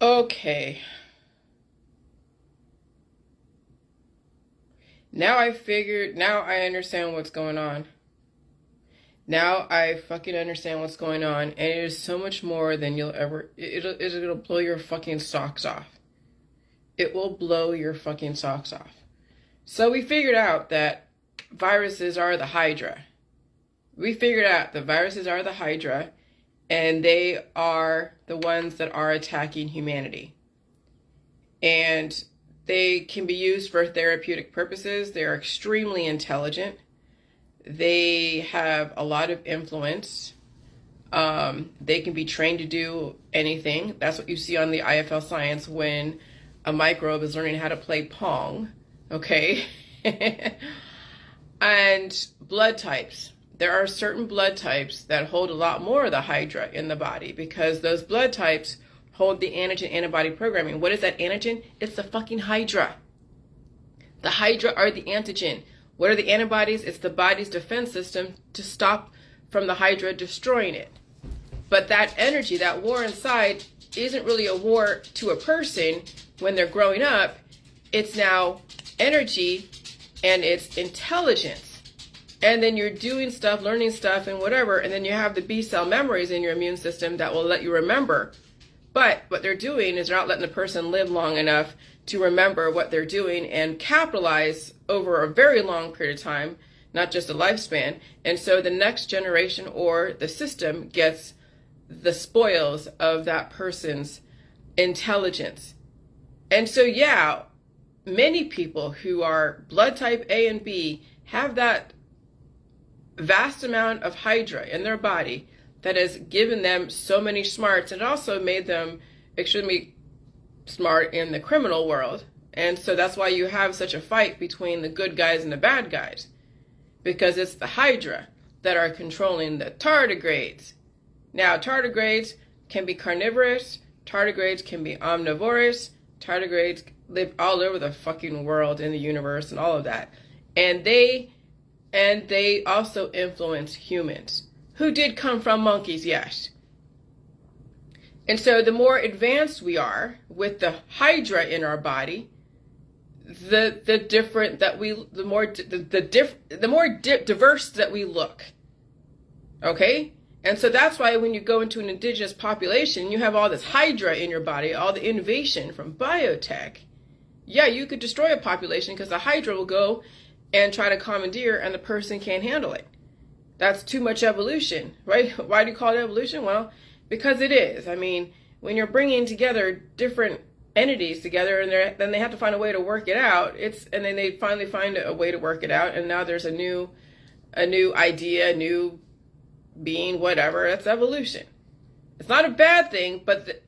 Okay. Now I understand what's going on. Now I fucking understand what's going on. And it is so much more than you'll ever, it'll blow your fucking socks off. It will blow your fucking socks off. So we figured out that viruses are the Hydra. We figured out the viruses are the Hydra, and they are the ones that are attacking humanity. And they can be used for therapeutic purposes. They're extremely intelligent. They have a lot of influence. They can be trained to do anything. That's what you see on the IFL science when a microbe is learning how to play Pong. Okay? And blood types. There are certain blood types that hold a lot more of the Hydra in the body because those blood types hold the antigen antibody programming. What is that antigen? It's the fucking Hydra. The Hydra are the antigen. What are the antibodies? It's the body's defense system to stop from the Hydra destroying it. But that energy, that war inside, isn't really a war to a person when they're growing up. It's now energy and it's intelligence. And then you're doing stuff, learning stuff and whatever, and then you have the B cell memories in your immune system that will let you remember. But what they're doing is they're not letting the person live long enough to remember what they're doing and capitalize over a very long period of time, not just a lifespan. And so the next generation or the system gets the spoils of that person's intelligence. And so, yeah, many people who are blood type A and B have that vast amount of Hydra in their body that has given them so many smarts and also made them extremely smart in the criminal world. And so that's why you have such a fight between the good guys and the bad guys, because it's the Hydra that are controlling the tardigrades. Now, tardigrades can be carnivorous, tardigrades can be omnivorous, tardigrades live all over the fucking world in the universe and all of that. And they also influence humans who did come from monkeys, yes. And so the more advanced we are with the Hydra in our body, the more diverse that we look. Okay? And so that's why when you go into an indigenous population, you have all this Hydra in your body, all the innovation from biotech. Yeah, you could destroy a population because the Hydra will go and try to commandeer and the person can't handle it. That's too much evolution, right? Why do you call it evolution? Well, because it is. I mean, when you're bringing together different entities together and then they have to find a way to work it out, and then they finally find a way to work it out, and now there's a new idea, a new being, whatever. That's evolution. It's not a bad thing, but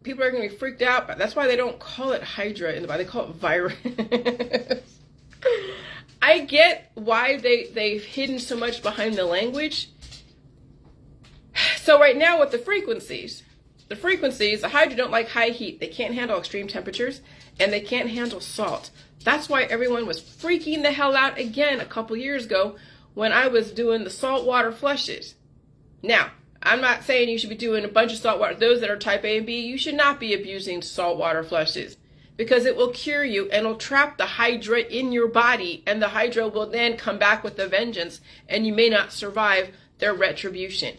people are going to be freaked out. That's why they don't call it Hydra in the body. They call it virus. I get why they've hidden so much behind the language. So right now with the frequencies, the Hydra don't like high heat. They can't handle extreme temperatures, and they can't handle salt. That's why everyone was freaking the hell out again a couple years ago when I was doing the saltwater flushes. Now, I'm not saying you should be doing a bunch of saltwater. Those that are type A and B, you should not be abusing saltwater flushes, because it will cure you and it'll trap the Hydra in your body, and the Hydra will then come back with a vengeance, and you may not survive their retribution.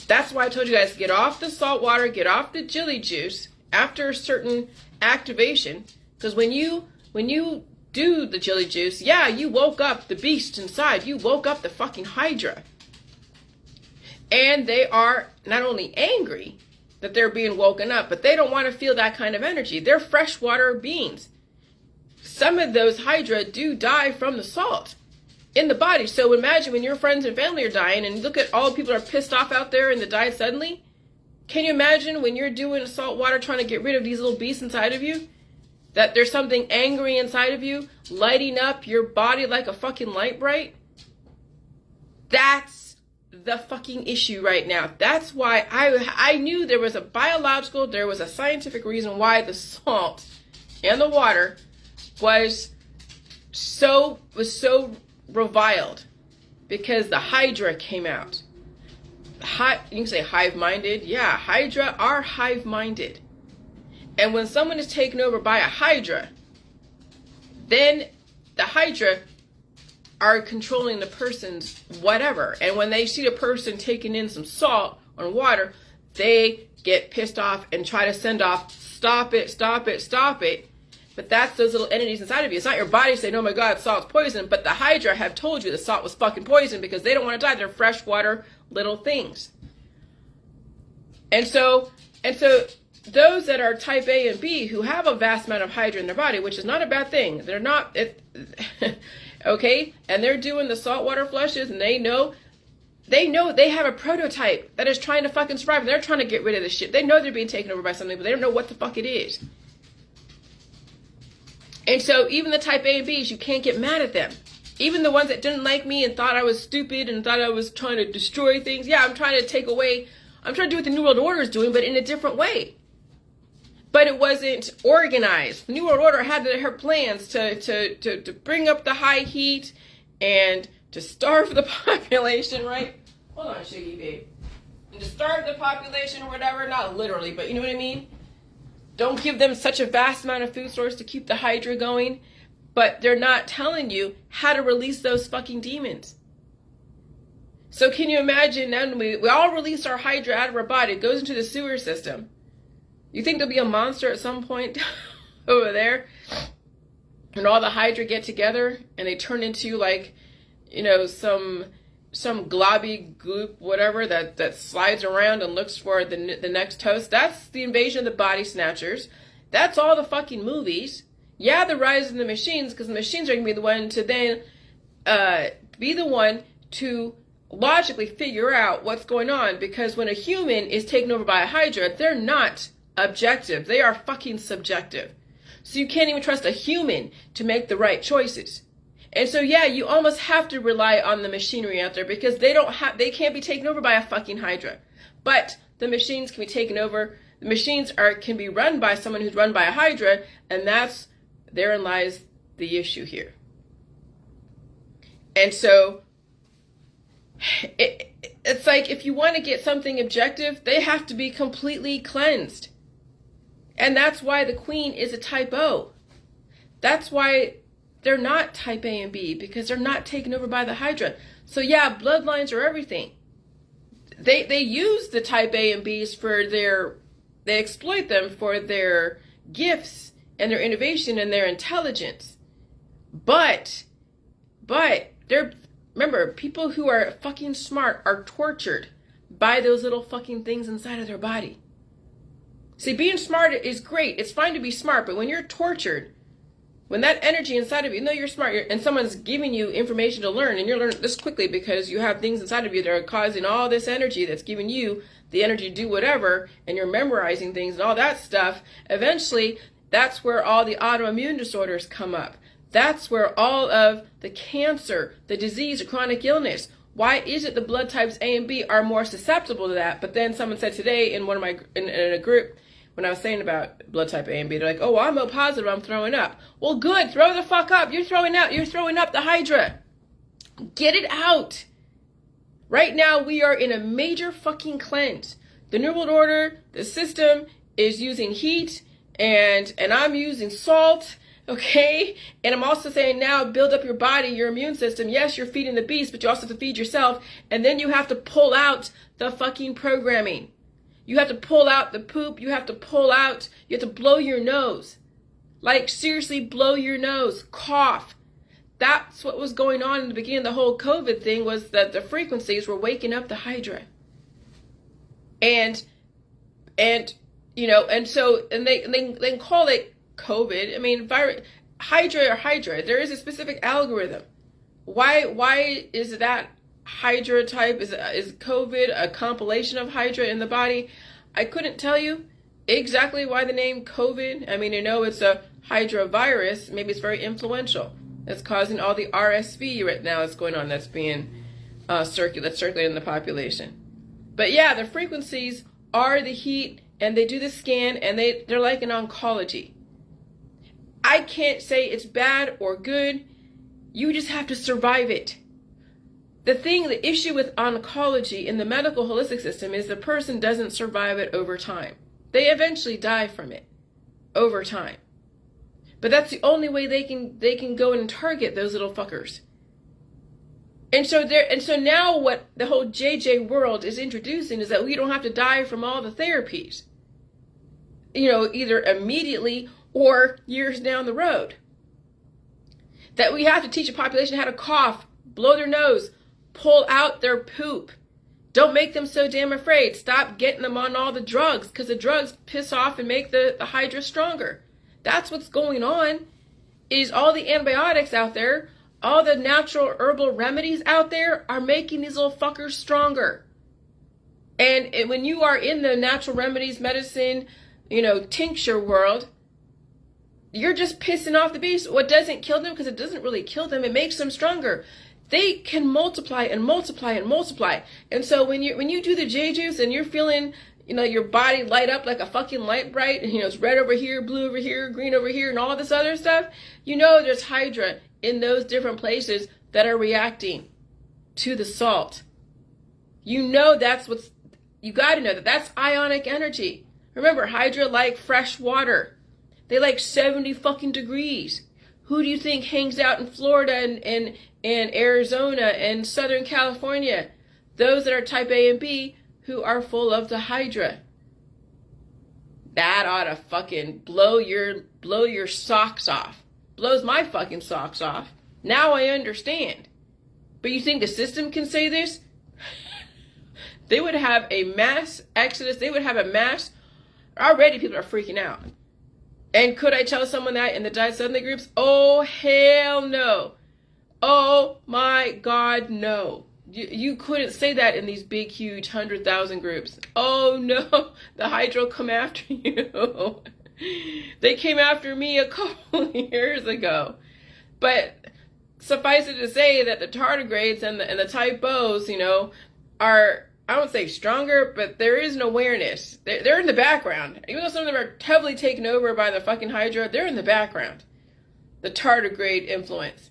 That's why I told you guys, get off the salt water, get off the chili juice after a certain activation, because when you do the chili juice, yeah, you woke up the beast inside. You woke up the fucking Hydra. And they are not only angry that they're being woken up, but they don't want to feel that kind of energy. They're freshwater beings. Some of those Hydra do die from the salt in the body. So imagine when your friends and family are dying, and look at all the people that are pissed off out there and they died suddenly. Can you imagine when you're doing salt water trying to get rid of these little beasts inside of you? That there's something angry inside of you, lighting up your body like a fucking light bright? That's the fucking issue right now. That's why I knew there was a scientific reason why the salt and the water was so reviled, because the Hydra came out. You can say hive-minded. Yeah, Hydra are hive-minded. And when someone is taken over by a Hydra, then the Hydra are controlling the person's whatever. And when they see the person taking in some salt or water, they get pissed off and try to send off, stop it, stop it, stop it. But that's those little entities inside of you. It's not your body saying, oh my God, salt's poison. But the Hydra have told you the salt was fucking poison because they don't want to die. They're freshwater little things. And so those that are type A and B who have a vast amount of Hydra in their body, which is not a bad thing. They're not, okay? And they're doing the saltwater flushes and they know they have a prototype that is trying to fucking survive. And they're trying to get rid of this shit. They know they're being taken over by something, but they don't know what the fuck it is. And so even the type A and Bs, you can't get mad at them. Even the ones that didn't like me and thought I was stupid and thought I was trying to destroy things. Yeah, I'm trying to do what the New World Order is doing, but in a different way. But it wasn't organized. The New World Order had her plans to bring up the high heat and to starve the population, right? Hold on, Shiggy, babe. And to starve the population or whatever, not literally, but you know what I mean? Don't give them such a vast amount of food source to keep the Hydra going, but they're not telling you how to release those fucking demons. So can you imagine now we all release our Hydra out of our body, it goes into the sewer system. You think there'll be a monster at some point over there? And all the Hydra get together and they turn into like, you know, some globby goop, whatever, that slides around and looks for the next host. That's the invasion of the body snatchers. That's all the fucking movies. Yeah, the rise of the machines, because the machines are going to be the one to then to logically figure out what's going on. Because when a human is taken over by a Hydra, they're not objective. They are fucking subjective. So you can't even trust a human to make the right choices. And so, yeah, you almost have to rely on the machinery out there because they can't be taken over by a fucking Hydra. But the machines can be taken over. The machines can be run by someone who's run by a Hydra, and therein lies the issue here. And so, it's like if you want to get something objective, they have to be completely cleansed. And that's why the Queen is a type O. That's why they're not type A and B, because they're not taken over by the Hydra. So yeah, bloodlines are everything. They use the type A and Bs they exploit them for their gifts and their innovation and their intelligence. But remember, people who are fucking smart are tortured by those little fucking things inside of their body. See, being smart is great. It's fine to be smart, but when you're tortured, when that energy inside of you, even though you're smart, and someone's giving you information to learn, and you're learning this quickly because you have things inside of you that are causing all this energy that's giving you the energy to do whatever, and you're memorizing things and all that stuff, eventually, that's where all the autoimmune disorders come up. That's where all of the cancer, the disease, the chronic illness. Why is it the blood types A and B are more susceptible to that? But then someone said today in in a group, when I was saying about blood type A and B, they're like, oh, well, I'm O positive, I'm throwing up. Well, good, throw the fuck up. You're throwing up the Hydra. Get it out. Right now, we are in a major fucking cleanse. The New World Order, the system is using heat, and I'm using salt, okay? And I'm also saying now, build up your body, your immune system. Yes, you're feeding the beast, but you also have to feed yourself. And then you have to pull out the fucking programming. You have to pull out the poop. You have to blow your nose. Like, seriously, blow your nose. Cough. That's what was going on in the beginning of the whole COVID thing, was that the frequencies were waking up the Hydra. And they call it COVID. I mean, Hydra. There is a specific algorithm. Why is that Hydra type? Is COVID a compilation of Hydra in the body? I couldn't tell you exactly why the name COVID. I mean, I know it's a Hydra virus. Maybe it's very influential. That's causing all the RSV right now that's going on. That's being circulating in the population. But yeah, the frequencies are the heat, and they do the scan, and they're like an oncology. I can't say it's bad or good. You just have to survive it. The issue with oncology in the medical holistic system is the person doesn't survive it over time. They eventually die from it over time. But that's the only way they can go and target those little fuckers. And so now what the whole JJ world is introducing is that we don't have to die from all the therapies. You know, either immediately or years down the road. That we have to teach a population how to cough, blow their nose, pull out their poop. Don't make them so damn afraid. Stop getting them on all the drugs, because the drugs piss off and make the Hydra stronger. That's what's going on, is all the antibiotics out there, all the natural herbal remedies out there are making these little fuckers stronger. And when you are in the natural remedies, medicine, you know, tincture world, you're just pissing off the beast. What doesn't kill them, because it doesn't really kill them, it makes them stronger. They can multiply and multiply and multiply. And so when you do the J juice and you're feeling, you know, your body light up like a fucking light bright, and you know, it's red over here, blue over here, green over here, and all this other stuff, you know there's Hydra in those different places that are reacting to the salt. You know you got to know that's ionic energy. Remember, Hydra like fresh water. They like 70 fucking degrees. Who do you think hangs out in Florida and Arizona and Southern California? Those that are type A and B who are full of the Hydra. That ought to fucking blow your socks off. Blows my fucking socks off. Now I understand. But you think the system can say this? They would have a mass exodus. They would have a mass. Already people are freaking out. And could I tell someone that in the diet suddenly groups? Oh, hell no. Oh my God, no. You couldn't say that in these big, huge 100,000 groups. Oh no, the Hydra will come after you. They came after me a couple years ago. But suffice it to say that the tardigrades and the type O's, you know, are, I won't say stronger, but there is an awareness. They're in the background. Even though some of them are heavily taken over by the fucking Hydra, they're in the background. The tardigrade influence.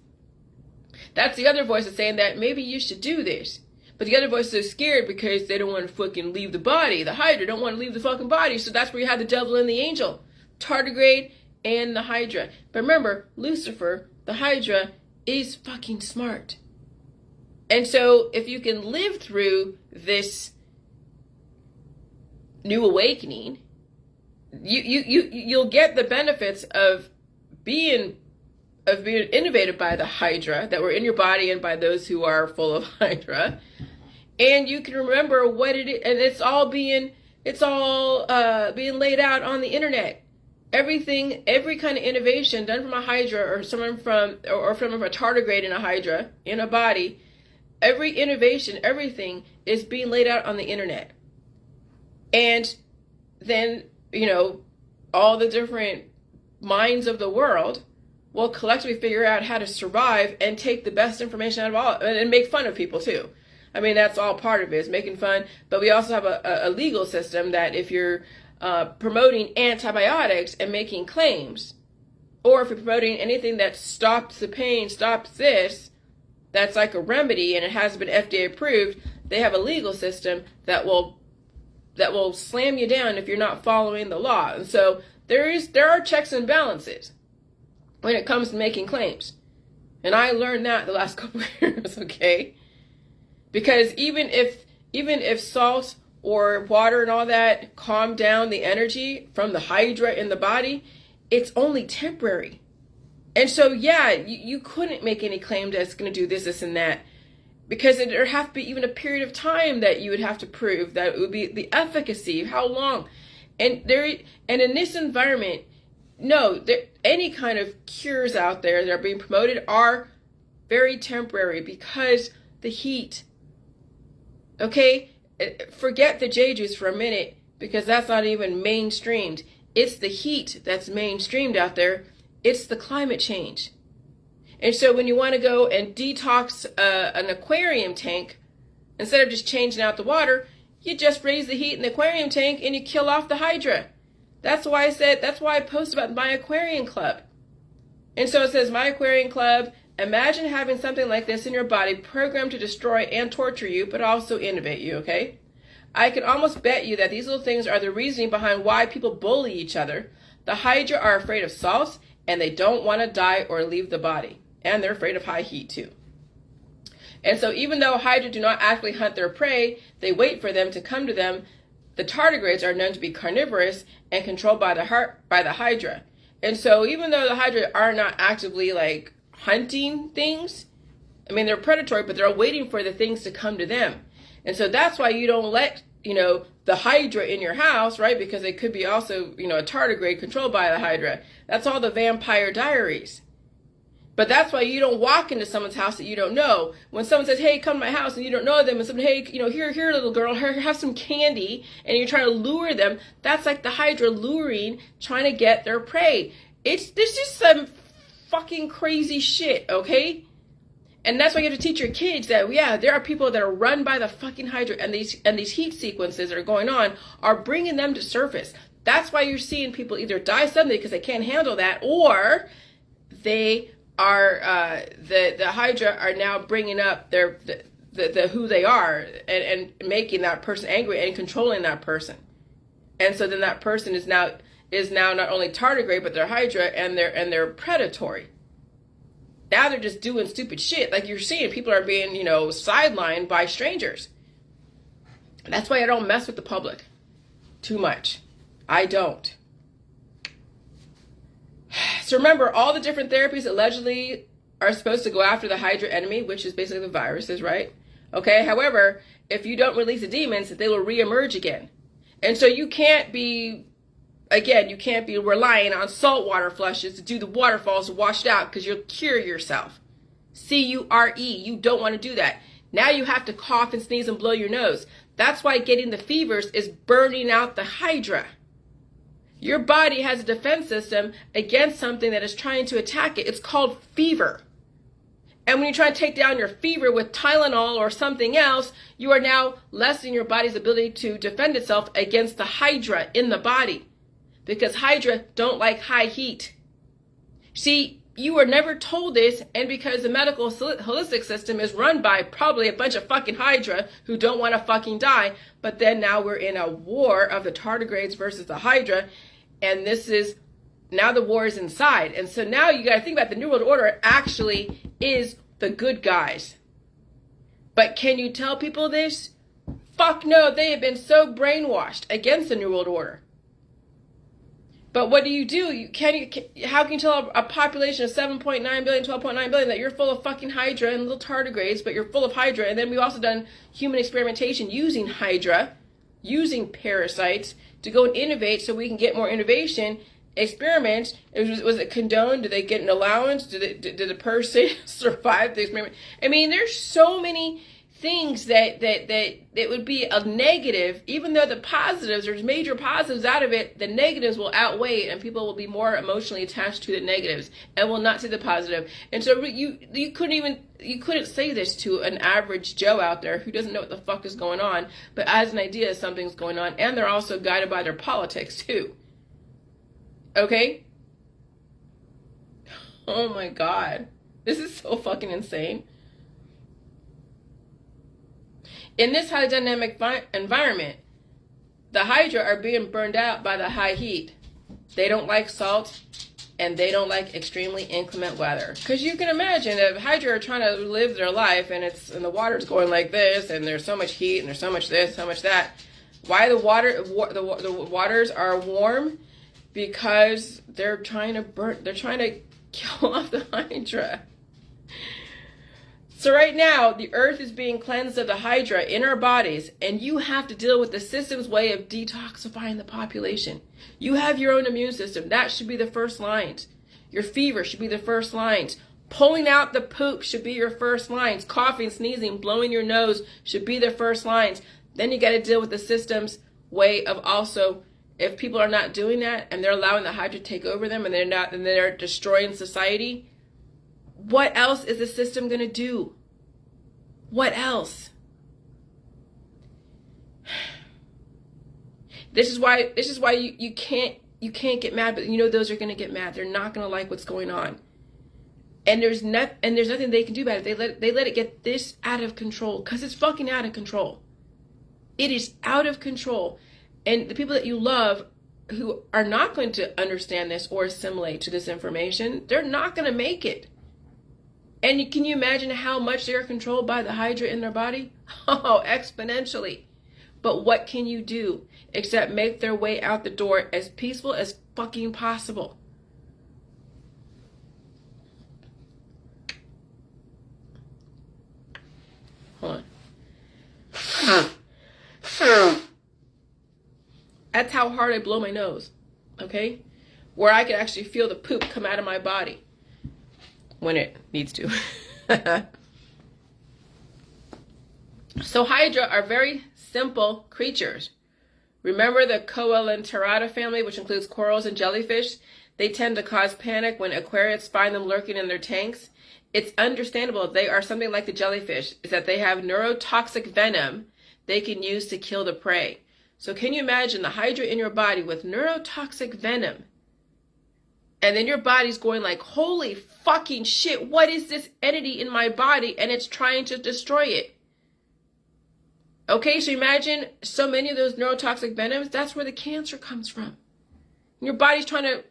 That's the other voice that's saying that maybe you should do this. But the other voice is scared because they don't want to fucking leave the body. The Hydra don't want to leave the fucking body. So that's where you have the devil and the angel. Tardigrade and the Hydra. But remember, Lucifer, the Hydra, is fucking smart. And so if you can live through this new awakening, you'll get the benefits of being innovated by the Hydra that were in your body and by those who are full of Hydra. And you can remember what it is, and it's all being laid out on the internet. Everything, every kind of innovation done from a Hydra or someone from a tardigrade in a Hydra in a body, every innovation, everything is being laid out on the internet. And then, you know, all the different minds of the world will collectively figure out how to survive and take the best information out of all, and make fun of people too. I mean, that's all part of it, is making fun. But we also have a legal system that if you're promoting antibiotics and making claims, or if you're promoting anything that stops the pain, stops this, that's like a remedy and it hasn't been FDA approved, they have a legal system that will slam you down if you're not following the law. And so there are checks and balances when it comes to making claims. And I learned that the last couple of years, okay? Because even if salt or water and all that calm down the energy from the Hydra in the body, it's only temporary. And so, yeah, you couldn't make any claim that it's going to do this, this, and that, because there have to be even a period of time that you would have to prove that it would be the efficacy, how long. And in this environment, no, any kind of cures out there that are being promoted are very temporary because the heat. Okay, forget the J juice for a minute, because that's not even mainstreamed. It's the heat that's mainstreamed out there. It's the climate change. And so when you want to go and detox an aquarium tank, instead of just changing out the water, you just raise the heat in the aquarium tank and you kill off the Hydra. That's why I posted about my aquarium club. And so it says my aquarium club, Imagine having something like this in your body programmed to destroy and torture you, but also innovate you, okay? I can almost bet you that these little things are the reasoning behind why people bully each other. The Hydra are afraid of salts, and they don't want to die or leave the body. And they're afraid of high heat, too. And so even though Hydra do not actually hunt their prey, they wait for them to come to them. The tardigrades are known to be carnivorous and controlled by the Hydra. And so even though the Hydra are not actively, like, hunting things, I mean, they're predatory, but they're waiting for the things to come to them. And so that's why you don't let, the Hydra in your house, right? Because it could be also, a tardigrade controlled by the Hydra. That's all the Vampire Diaries. But that's why you don't walk into someone's house that you don't know. When someone says, hey, come to my house, and you don't know them, and someone, hey, here, little girl, here, have some candy, and you're trying to lure them, that's like the Hydra luring, trying to get their prey. This is some fucking crazy shit, okay? And that's why you have to teach your kids that, yeah, there are people that are run by the fucking Hydra, and these heat sequences that are going on are bringing them to surface. That's why you're seeing people either die suddenly because they can't handle that, or they are the Hydra are now bringing up the who they are and making that person angry and controlling that person. And so then that person is now not only tardigrade, but they're Hydra, and they're predatory. Now they're just doing stupid shit. Like you're seeing, people are being, sidelined by strangers. That's why I don't mess with the public too much. I don't. So remember, all the different therapies allegedly are supposed to go after the Hydra enemy, which is basically the viruses, right? Okay. However, if you don't release the demons, they will reemerge again. And so you can't be relying on saltwater flushes to do the waterfalls to wash it out because you'll cure yourself. C-U-R-E. You don't want to do that. Now you have to cough and sneeze and blow your nose. That's why getting the fevers is burning out the Hydra. Your body has a defense system against something that is trying to attack it. It's called fever. And when you try to take down your fever with Tylenol or something else, you are now lessening your body's ability to defend itself against the Hydra in the body. Because Hydra don't like high heat. See, you were never told this, and because the medical holistic system is run by probably a bunch of fucking Hydra who don't want to fucking die, but then now we're in a war of the tardigrades versus the Hydra, and now the war is inside. And so now you got to think about the New World Order actually is the good guys. But can you tell people this? Fuck no, they have been so brainwashed against the New World Order. But what do? How can you tell a population of 7.9 billion, 12.9 billion that you're full of fucking Hydra and little tardigrades, but you're full of Hydra? And then we've also done human experimentation using Hydra, using parasites to go and innovate so we can get more innovation. Experiments, was it condoned? Did they get an allowance? Did the person survive the experiment? I mean, there's so many things that would be a negative, even though the positives, there's major positives out of it, the negatives will outweigh it, and people will be more emotionally attached to the negatives and will not see the positive. And so you couldn't say this to an average Joe out there who doesn't know what the fuck is going on, but has an idea something's going on, and they're also guided by their politics too. Okay? Oh my God. This is so fucking insane. In this highly dynamic environment, the Hydra are being burned out by the high heat. They don't like salt, and they don't like extremely inclement weather. Because you can imagine if Hydra are trying to live their life, and the water's going like this, and there's so much heat, and there's so much this, so much that. Why the waters are warm? Because they're trying to kill off the Hydra. So right now, the earth is being cleansed of the Hydra in our bodies, and you have to deal with the system's way of detoxifying the population. You have your own immune system. That should be the first lines. Your fever should be the first lines. Pulling out the poop should be your first lines. Coughing, sneezing, blowing your nose should be the first lines. Then you got to deal with the system's way of also, if people are not doing that and they're allowing the Hydra to take over them and they're destroying society, what else is the system going to do? What else? This is why you can't get mad, but those are going to get mad. They're not going to like what's going on. And there's nothing they can do about it. They let it get this out of control because it's fucking out of control. It is out of control. And the people that you love who are not going to understand this or assimilate to this information, they're not going to make it. And can you imagine how much they are controlled by the Hydra in their body? Oh, exponentially. But what can you do except make their way out the door as peaceful as fucking possible? Hold on. That's how hard I blow my nose, okay? Where I can actually feel the poop come out of my body when it needs to. So Hydra are very simple creatures. Remember the Coelenterata family, which includes corals and jellyfish? They tend to cause panic when aquarists find them lurking in their tanks. It's understandable. They are something like the jellyfish, is that they have neurotoxic venom they can use to kill the prey. So can you imagine the Hydra in your body with neurotoxic venom? And then your body's going like, holy fucking shit, what is this entity in my body? And it's trying to destroy it. Okay, so imagine so many of those neurotoxic venoms, that's where the cancer comes from. Your body's trying to,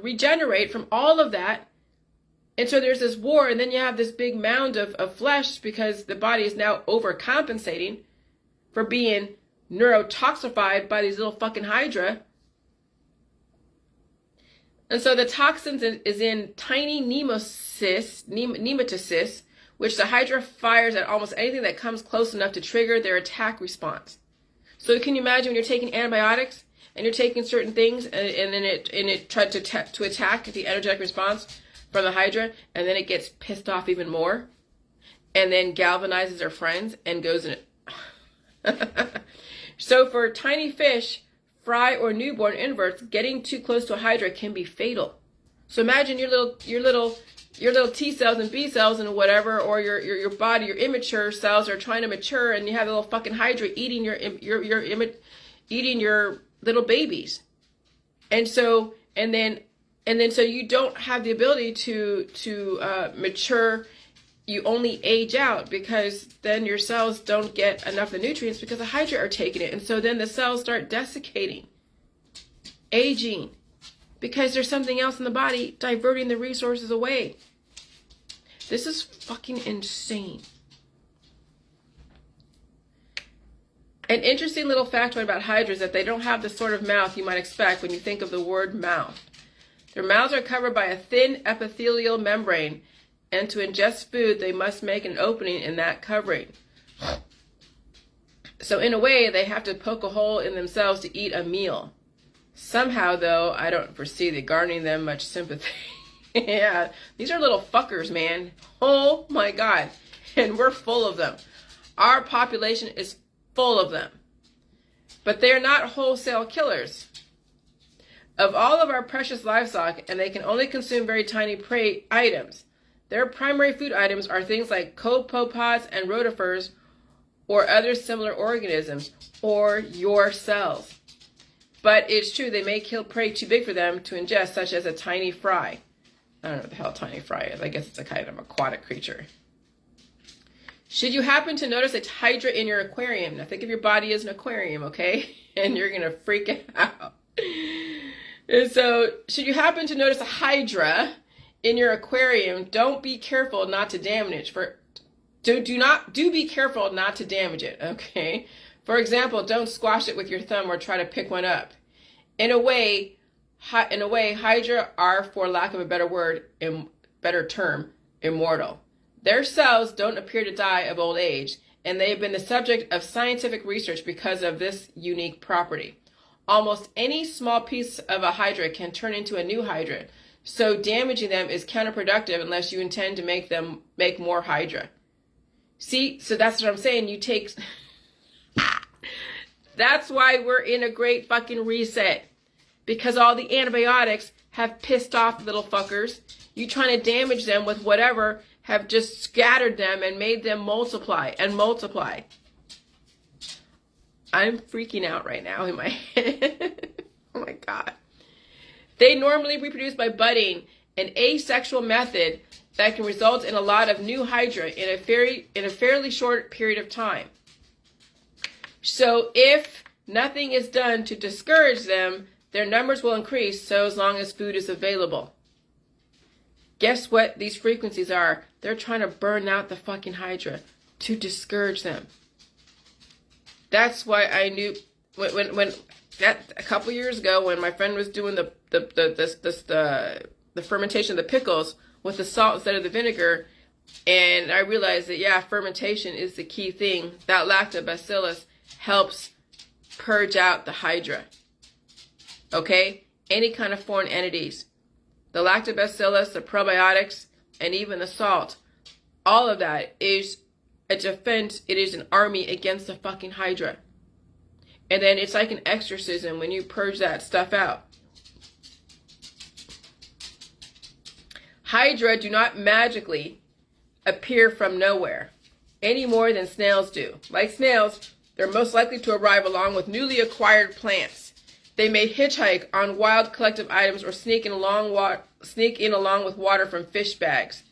regenerate from all of that. And so there's this war, and then you have this big mound of flesh because the body is now overcompensating for being neurotoxified by these little fucking Hydra. And so the toxins is in tiny nematocysts, which the Hydra fires at almost anything that comes close enough to trigger their attack response. So can you imagine when you're taking antibiotics and you're taking certain things and then it tried to attack the energetic response from the Hydra, and then it gets pissed off even more, and then galvanizes their friends and goes in it. So for tiny fish, fry or newborn inverts, getting too close to a Hydra can be fatal. So imagine your little T cells and B cells and whatever, or your body, your immature cells are trying to mature, and you have a little fucking Hydra eating your little babies, and so you don't have the ability to mature. You only age out because then your cells don't get enough of the nutrients because the Hydra are taking it. And so then the cells start desiccating, aging, because there's something else in the body diverting the resources away. This is fucking insane. An interesting little factoid about Hydra is that they don't have the sort of mouth you might expect when you think of the word mouth. Their mouths are covered by a thin epithelial membrane, and to ingest food, they must make an opening in that covering. So in a way, they have to poke a hole in themselves to eat a meal. Somehow, though, I don't foresee the garnering them much sympathy. Yeah, these are little fuckers, man. Oh my God. And we're full of them. Our population is full of them. But they're not wholesale killers. Of all of our precious livestock, and they can only consume very tiny prey items, their primary food items are things like copepods and rotifers or other similar organisms, or your cells. But it's true, they may kill prey too big for them to ingest, such as a tiny fry. I don't know what the hell a tiny fry is. I guess it's a kind of aquatic creature. Should you happen to notice a Hydra in your aquarium, now think of your body as an aquarium, okay? And you're going to freak out. And so, should you happen to notice a Hydra in your aquarium, don't be careful not to damage it. Do be careful not to damage it, okay? For example, don't squash it with your thumb or try to pick one up. In a way, Hydra are, for lack of a better term, immortal. Their cells don't appear to die of old age, and they have been the subject of scientific research because of this unique property. Almost any small piece of a Hydra can turn into a new Hydra, so damaging them is counterproductive unless you intend to make more Hydra. See, so that's what I'm saying. That's why we're in a great fucking reset, because all the antibiotics have pissed off little fuckers. You trying to damage them with whatever have just scattered them and made them multiply and multiply. I'm freaking out right now in my head. Oh my God. They normally reproduce by budding an asexual method that can result in a lot of new Hydra in a fairly short period of time. So if nothing is done to discourage them, their numbers will increase so as long as food is available. Guess what these frequencies are? They're trying to burn out the fucking Hydra to discourage them. That's why I knew when that a couple years ago when my friend was doing the fermentation of the pickles with the salt instead of the vinegar, and I realized that yeah, fermentation is the key thing. That lactobacillus helps purge out the Hydra. Okay? Any kind of foreign entities. The lactobacillus, the probiotics, and even the salt. All of that is a defense. It is an army against the fucking Hydra. And then it's like an exorcism when you purge that stuff out. Hydra do not magically appear from nowhere any more than snails do. Like snails, they're most likely to arrive along with newly acquired plants. They may hitchhike on wild collective items or sneak in along with water from fish bags.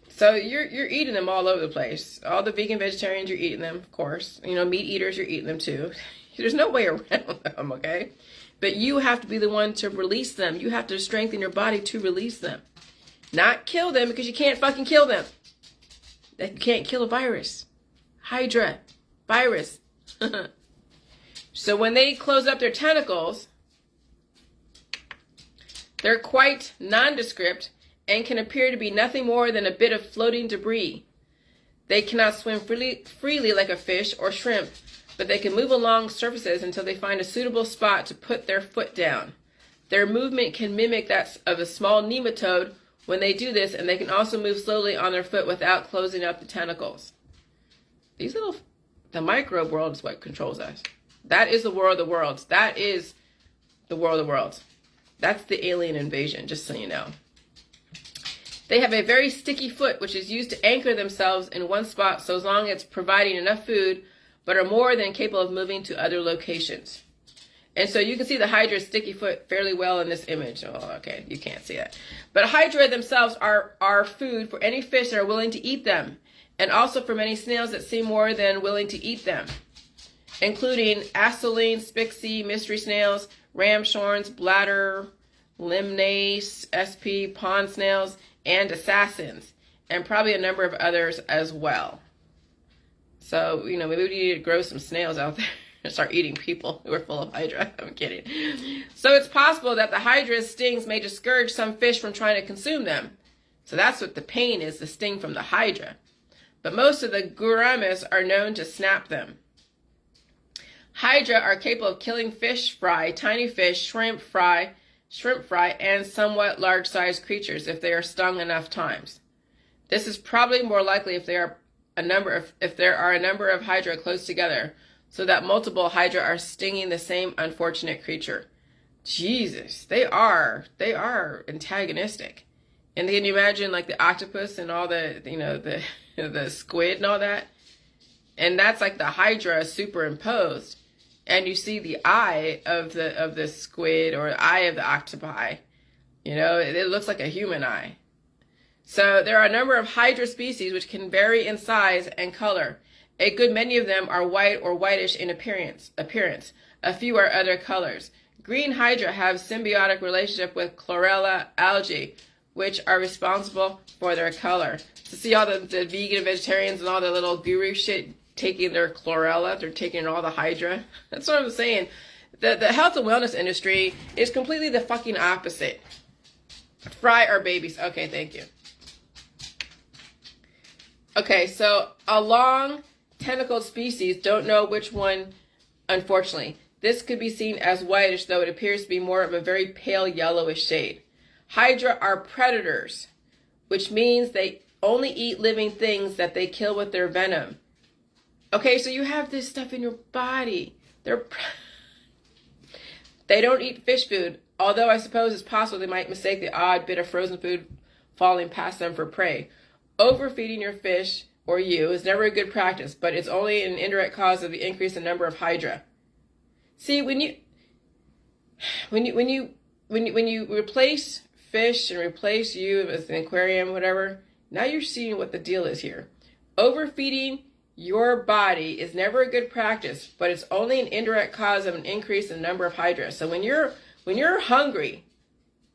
So you're eating them all over the place. All the vegan vegetarians, you're eating them, of course. You know, meat eaters, you're eating them too. There's no way around them, okay? But you have to be the one to release them. You have to strengthen your body to release them. Not kill them, because you can't fucking kill them. You can't kill a virus. Hydra. Virus. So when they close up their tentacles, they're quite nondescript and can appear to be nothing more than a bit of floating debris. They cannot swim freely like a fish or shrimp, but they can move along surfaces until they find a suitable spot to put their foot down. Their movement can mimic that of a small nematode when they do this, and they can also move slowly on their foot without closing up the tentacles. The microbe world is what controls us. That is the war of the worlds. That is the war of the worlds. That's the alien invasion, just so you know. They have a very sticky foot, which is used to anchor themselves in one spot so as long as it's providing enough food, but are more than capable of moving to other locations. And so you can see the Hydra's sticky foot fairly well in this image. Oh, okay, you can't see that. But Hydra themselves are food for any fish that are willing to eat them, and also for many snails that seem more than willing to eat them, including acyline, spixie, mystery snails, ramshorns, bladder, limnace, SP, pond snails, and assassins, and probably a number of others as well. So, you know, maybe we need to grow some snails out there and start eating people who are full of Hydra. I'm kidding. So it's possible that the Hydra's stings may discourage some fish from trying to consume them. So that's what the pain is, the sting from the Hydra. But most of the gouramis are known to snap them. Hydra are capable of killing fish fry, tiny fish, shrimp fry, and somewhat large-sized creatures if they are stung enough times. This is probably more likely if there are a number of Hydra close together, so that multiple Hydra are stinging the same unfortunate creature. Jesus, they are antagonistic. And can you imagine like the octopus and all the, you know, the squid and all that? And that's like the Hydra superimposed. And you see the eye of the squid or the eye of the octopi. You know, it looks like a human eye. So there are a number of Hydra species which can vary in size and color. A good many of them are white or whitish in appearance. A few are other colors. Green Hydra have symbiotic relationship with chlorella algae, which are responsible for their color. So see all the vegan vegetarians and all the little guru shit taking their chlorella, they're taking all the Hydra. That's what I'm saying. The health and wellness industry is completely the fucking opposite. Fry our babies. Okay, thank you. Okay, so a long tentacled species, don't know which one, unfortunately. This could be seen as whitish, though it appears to be more of a very pale yellowish shade. Hydra are predators, which means they only eat living things that they kill with their venom. Okay, so you have this stuff in your body. They don't eat fish food, although I suppose it's possible they might mistake the odd bit of frozen food falling past them for prey. Overfeeding your fish, or you, is never a good practice, but it's only an indirect cause of the increase in number of Hydra. See, when you replace fish and replace you as an aquarium, whatever, now you're seeing what the deal is here. Overfeeding your body is never a good practice, but it's only an indirect cause of an increase in the number of hydra. So when you're hungry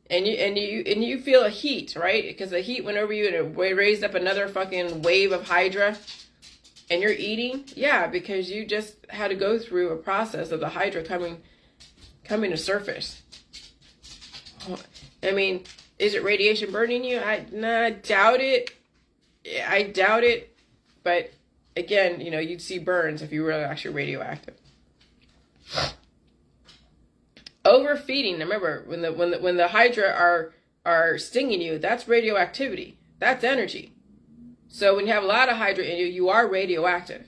and you feel a heat, right? Because the heat went over you and it raised up another fucking wave of hydra, and you're eating, yeah, because you just had to go through a process of the hydra coming to surface. I mean, is it radiation burning you? I doubt it. I doubt it. But again, you know, you'd see burns if you were actually radioactive. Overfeeding. Remember, when the hydra are stinging you, that's radioactivity. That's energy. So when you have a lot of hydra in you, you are radioactive.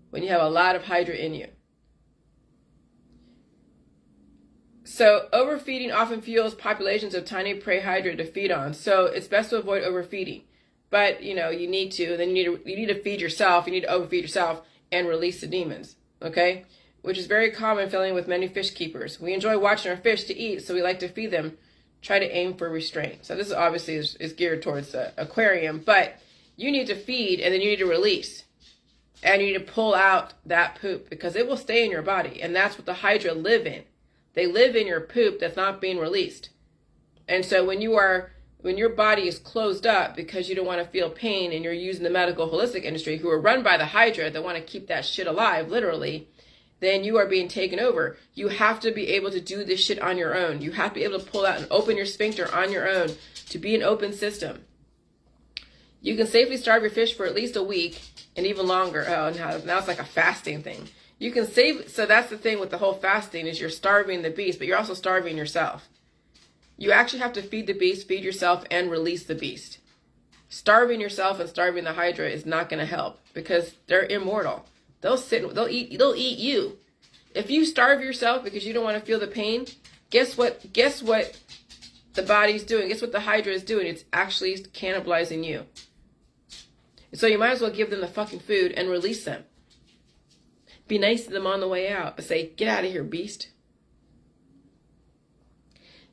When you have a lot of hydra in you. So overfeeding often fuels populations of tiny prey hydra to feed on. So it's best to avoid overfeeding. But, you know, you need to. Then you need to feed yourself. You need to overfeed yourself and release the demons. Okay? Which is very common feeling with many fish keepers. We enjoy watching our fish to eat, so we like to feed them. Try to aim for restraint. So this obviously is geared towards the aquarium. But you need to feed and then you need to release. And you need to pull out that poop because it will stay in your body. And that's what the hydra live in. They live in your poop that's not being released. And so when your body is closed up because you don't want to feel pain and you're using the medical holistic industry who are run by the hydra that want to keep that shit alive, literally, then you are being taken over. You have to be able to do this shit on your own. You have to be able to pull out and open your sphincter on your own to be an open system. You can safely starve your fish for at least a week and even longer. Oh, now it's like a fasting thing. You can save, so that's the thing with the whole fasting is you're starving the beast, but you're also starving yourself. You actually have to feed the beast, feed yourself, and release the beast. Starving yourself and starving the hydra is not going to help because they're immortal. They'll eat you. If you starve yourself because you don't want to feel the pain, guess what the body's doing? Guess what the hydra is doing? It's actually cannibalizing you. So you might as well give them the fucking food and release them. Be nice to them on the way out. Say, get out of here, beast.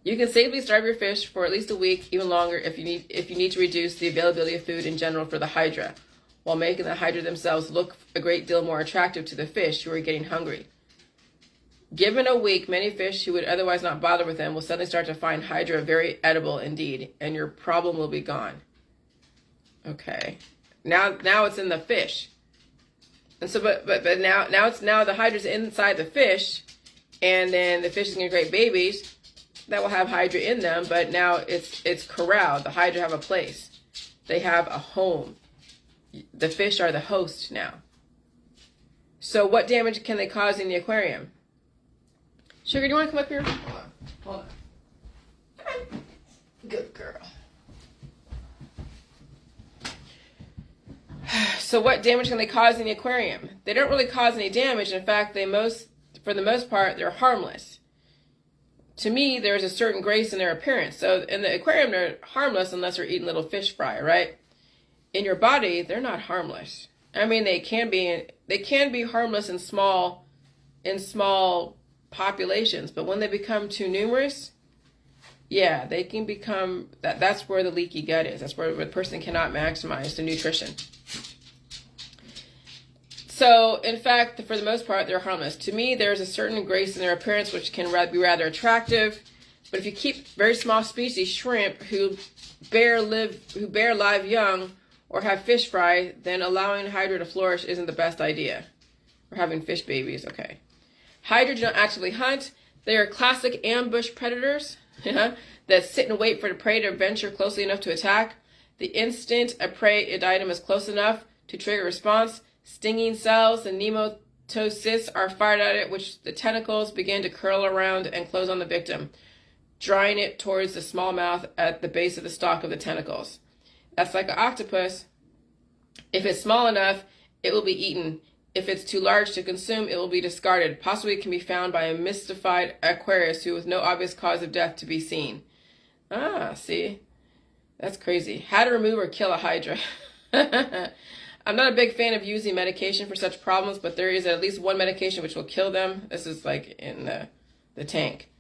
You can safely starve your fish for at least a week, even longer, if you need to reduce the availability of food in general for the hydra, while making the hydra themselves look a great deal more attractive to the fish who are getting hungry. Given a week, many fish who would otherwise not bother with them will suddenly start to find hydra very edible indeed, and your problem will be gone. Okay. Now it's in the fish. And so, but now the hydra's inside the fish, and then the fish is going to create babies that will have hydra in them, but now it's corralled. The hydra have a place. They have a home. The fish are the host now. So what damage can they cause in the aquarium? Sugar, do you want to come up here? Hold on. Good girl. So what damage can they cause in the aquarium? They don't really cause any damage. In fact, for the most part, they're harmless. To me, there's a certain grace in their appearance. So in the aquarium, they're harmless unless they're eating little fish fry, right? In your body, they're not harmless. I mean, they can be harmless in small populations, but when they become too numerous, yeah, they can become that's where the leaky gut is. That's where the person cannot maximize the nutrition. So, in fact, for the most part, they're harmless. To me, there's a certain grace in their appearance which can be rather attractive. But if you keep very small species, shrimp, who bear live young or have fish fry, then allowing hydra to flourish isn't the best idea. Or having fish babies, okay. Hydra do not actively hunt. They are classic ambush predators that sit and wait for the prey to venture closely enough to attack. The instant a prey item is close enough to trigger a response, stinging cells and nematocysts are fired at it, which the tentacles begin to curl around and close on the victim, drawing it towards the small mouth at the base of the stalk of the tentacles. That's like an octopus. If it's small enough, it will be eaten. If it's too large to consume, it will be discarded. Possibly it can be found by a mystified Aquarius who with no obvious cause of death to be seen. Ah, see? That's crazy. How to remove or kill a hydra. I'm not a big fan of using medication for such problems, but there is at least one medication which will kill them. This is like in the tank.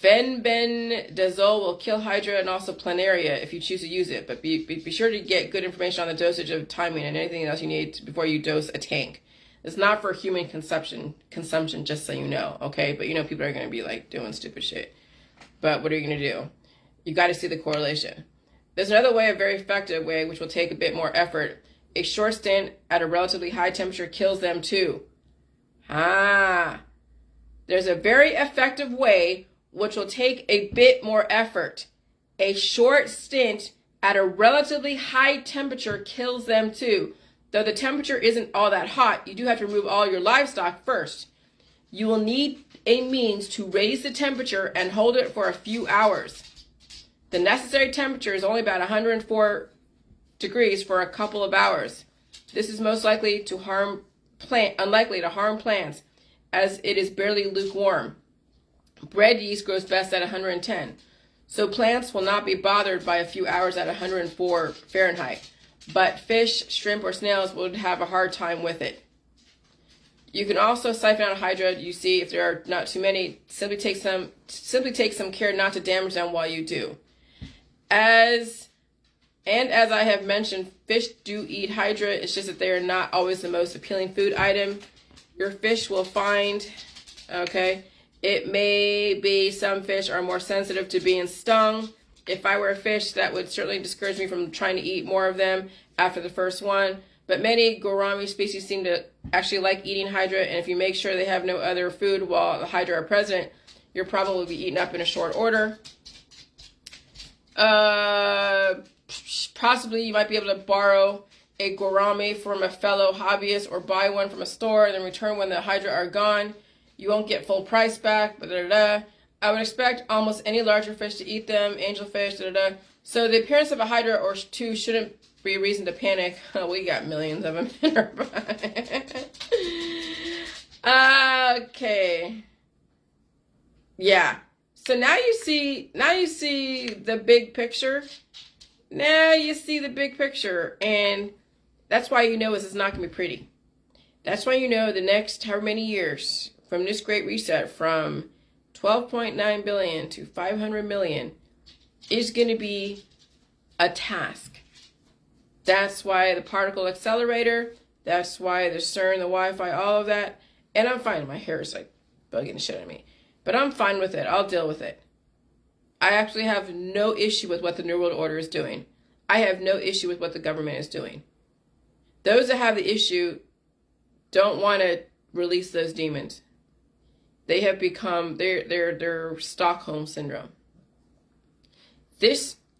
Fenbendazole will kill Hydra and also planaria if you choose to use it, but be sure to get good information on the dosage of timing and anything else you need before you dose a tank. It's not for human consumption, just so you know, okay? But you know people are going to be like doing stupid shit. But what are you going to do? You got to see the correlation. There's another way, a very effective way, which will take a bit more effort. A short stint at a relatively high temperature kills them too. There's a very effective way which will take a bit more effort. A short stint at a relatively high temperature kills them too. Though the temperature isn't all that hot, you do have to remove all your livestock first. You will need a means to raise the temperature and hold it for a few hours. The necessary temperature is only about 104 degrees for a couple of hours. This is most likely to unlikely to harm plants, as it is barely lukewarm. Bread yeast grows best at 110, so plants will not be bothered by a few hours at 104 Fahrenheit, but fish, shrimp, or snails would have a hard time with it. You can also siphon out Hydra. You see, if there are not too many, simply take some care not to damage them while you do. As I have mentioned, fish do eat Hydra. It's just that they are not always the most appealing food item. Your fish will find, okay, it may be some fish are more sensitive to being stung. If I were a fish, that would certainly discourage me from trying to eat more of them after the first one. But many gourami species seem to actually like eating Hydra, and if you make sure they have no other food while the Hydra are present, your problem will be eaten up in a short order. Possibly you might be able to borrow a gourami from a fellow hobbyist or buy one from a store and then return when the Hydra are gone. You won't get full price back, I would expect almost any larger fish to eat them, angelfish, So the appearance of a Hydra or two shouldn't be a reason to panic. We got millions of them in our body. Okay. Yeah. So now you see the big picture. Now you see the big picture, and that's why you know it's not going to be pretty. That's why you know the next however many years from this great reset from 12.9 billion to 500 million is going to be a task. That's why the particle accelerator, that's why the CERN, the Wi-Fi, all of that. And I'm fine. My hair is like bugging the shit out of me. But I'm fine with it. I'll deal with it. I actually have no issue with what the New World Order is doing. I have no issue with what the government is doing. Those that have the issue don't want to release those demons. They have become their Stockholm syndrome. I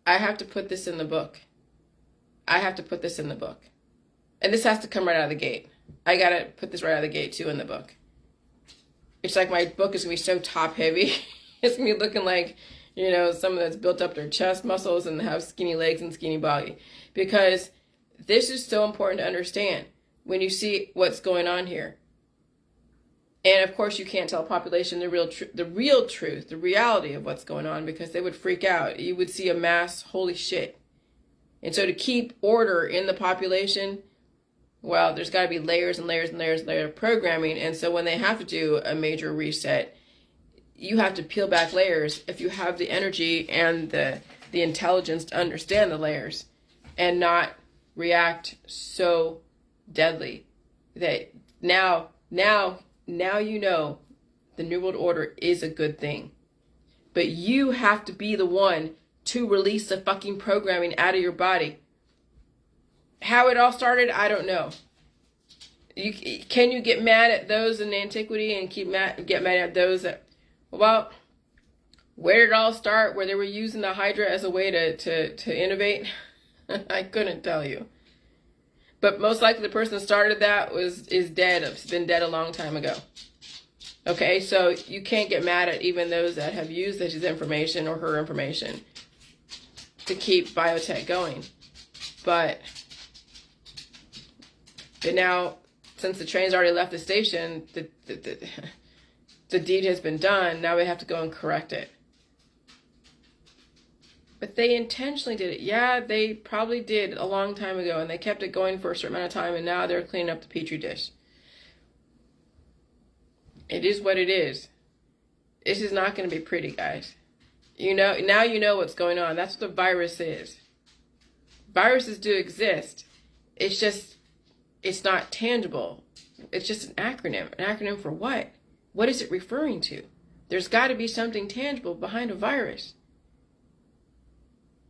have to put this in the book. And this has to come right out of the gate. I got to put this right out of the gate too in the book. It's like my book is going to be so top heavy. It's going to be looking like, someone that's built up their chest muscles and have skinny legs and skinny body. Because this is so important to understand when you see what's going on here. And of course you can't tell a population the real truth, the reality of what's going on, because they would freak out. You would see a mass, holy shit. And so to keep order in the population, well, there's got to be layers and layers and layers and layers of programming. And so when they have to do a major reset, you have to peel back layers if you have the energy and the intelligence to understand the layers and not react so deadly. That now you know the New World Order is a good thing. But you have to be the one to release the fucking programming out of your body. How it all started, I don't know. Can you get mad at those in antiquity and get mad at those that... Well, where did it all start? Where they were using the Hydra as a way to innovate? I couldn't tell you. But most likely the person that started that is dead. It's been dead a long time ago. Okay, so you can't get mad at even those that have used his information or her information to keep biotech going. But now, since the train's already left the station, the deed has been done. Now we have to go and correct it. But they intentionally did it. Yeah, they probably did a long time ago, and they kept it going for a certain amount of time, and now they're cleaning up the petri dish. It is what it is. This is not going to be pretty, guys. You know, now you know what's going on. That's what a virus is. Viruses do exist. It's just, it's not tangible. It's just an acronym. An acronym for what? What is it referring to? There's got to be something tangible behind a virus.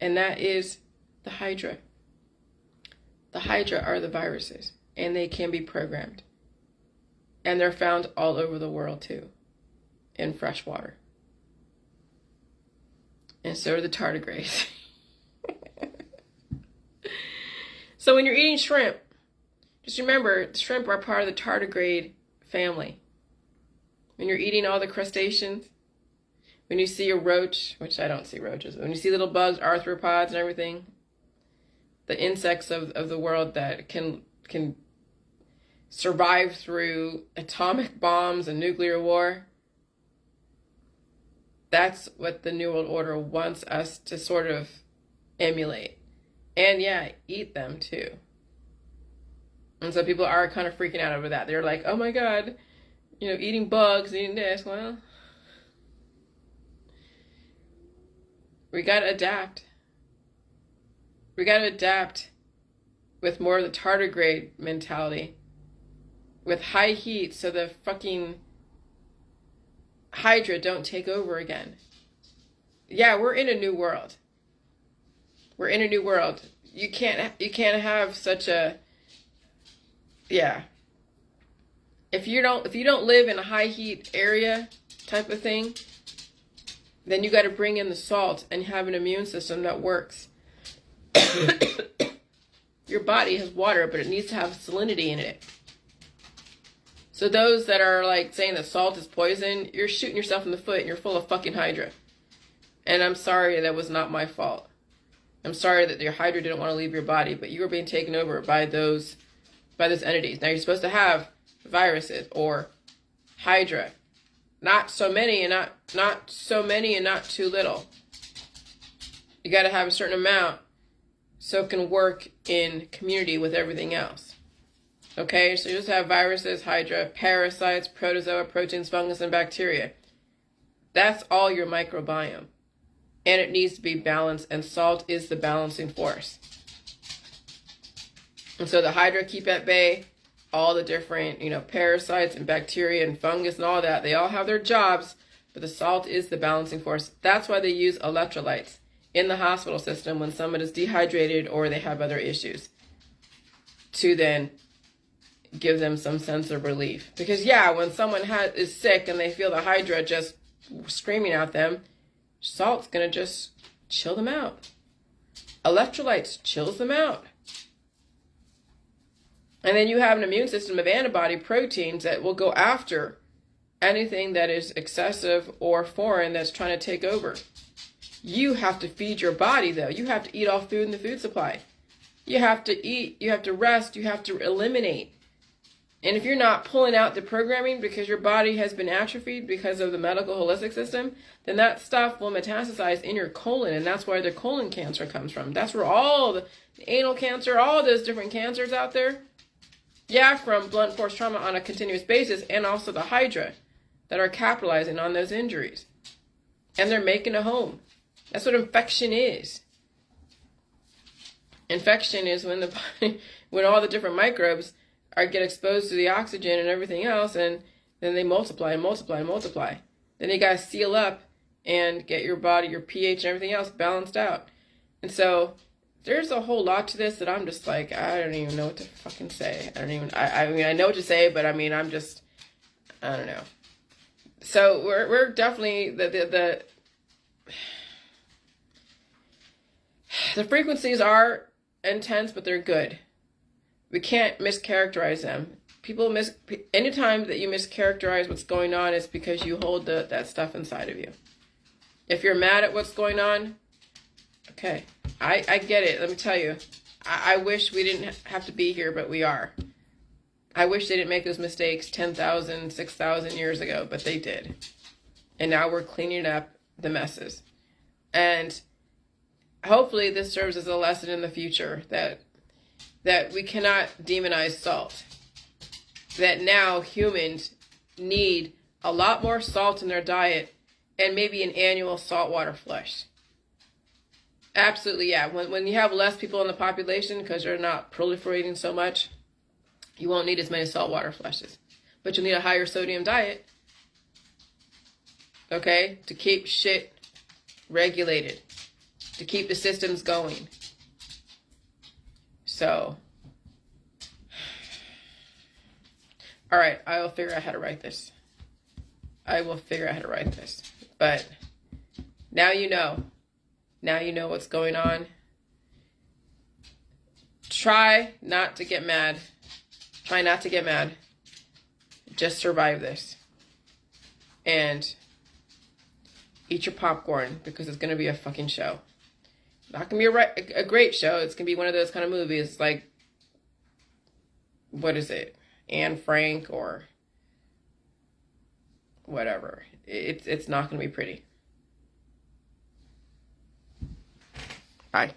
And that is the Hydra. The Hydra are the viruses, and they can be programmed. And they're found all over the world too, in fresh water. And so are the tardigrades. So when you're eating shrimp, just remember, shrimp are part of the tardigrade family. When you're eating all the crustaceans, when you see a roach, which I don't see roaches, when you see little bugs, arthropods and everything, the insects of the world that can survive through atomic bombs and nuclear war, that's what the New World Order wants us to sort of emulate. And yeah, eat them too. And so people are kind of freaking out over that. They're like, oh my God, you know, eating bugs, eating this. Well, we got to adapt. We got to adapt with more of the tardigrade mentality. With high heat so the fucking Hydra don't take over again. Yeah, we're in a new world. We're in a new world. You can't have such a, yeah. If you don't live in a high heat area type of thing, then you got to bring in the salt and have an immune system that works. Your body has water, but it needs to have salinity in it. So those that are like saying that salt is poison, you're shooting yourself in the foot and you're full of fucking Hydra. And I'm sorry, that was not my fault. I'm sorry that your Hydra didn't want to leave your body, but you were being taken over by those entities. Now you're supposed to have viruses or Hydra. Not so many and not so many and not too little. You got to have a certain amount so it can work in community with everything else. Okay, so you just have viruses, Hydra, parasites, protozoa, proteins, fungus, and bacteria. That's all your microbiome. And it needs to be balanced, and salt is the balancing force. And so the Hydra keep at bay all the different, parasites and bacteria and fungus and all that. They all have their jobs, but the salt is the balancing force. That's why they use electrolytes in the hospital system when someone is dehydrated or they have other issues, to then give them some sense of relief. Because yeah, when someone is sick and they feel the Hydra just screaming at them, salt's gonna just chill them out. Electrolytes chills them out. And then you have an immune system of antibody proteins that will go after anything that is excessive or foreign that's trying to take over. You have to feed your body, though. You have to eat all food in the food supply. You have to eat, you have to rest, you have to eliminate. And if you're not pulling out the programming because your body has been atrophied because of the medical holistic system, then that stuff will metastasize in your colon, and that's where the colon cancer comes from. That's where all the anal cancer, all those different cancers out there, yeah, from blunt force trauma on a continuous basis, and also the Hydra that are capitalizing on those injuries. And they're making a home. That's what infection is. Infection is when the body, when all the different microbes get exposed to the oxygen and everything else, and then they multiply and multiply and multiply. Then you got to seal up and get your body, your pH and everything else balanced out. And so there's a whole lot to this that I'm just like, I don't even know what to fucking say. I mean, I know what to say, but I mean, I don't know. So we're definitely, the frequencies are intense, but they're good. We can't mischaracterize them. Anytime that you mischaracterize what's going on, it's because you hold that stuff inside of you. If you're mad at what's going on, okay, I get it. Let me tell you, I wish we didn't have to be here, but we are. I wish they didn't make those mistakes 10,000, 6,000 years ago, but they did. And now we're cleaning up the messes. And hopefully this serves as a lesson in the future that we cannot demonize salt. That now humans need a lot more salt in their diet and maybe an annual saltwater flush. Absolutely, yeah. When you have less people in the population, because they're not proliferating so much, you won't need as many saltwater flushes. But you'll need a higher sodium diet, okay, to keep shit regulated, to keep the systems going. So, all right, I will figure out how to write this. I will figure out how to write this. But now you know. Now you know what's going on. Try not to get mad. Try not to get mad. Just survive this. And eat your popcorn, because it's going to be a fucking show. Not going to be a great show. It's going to be one of those kind of movies like, what is it? Anne Frank or whatever. It's not going to be pretty. Bye.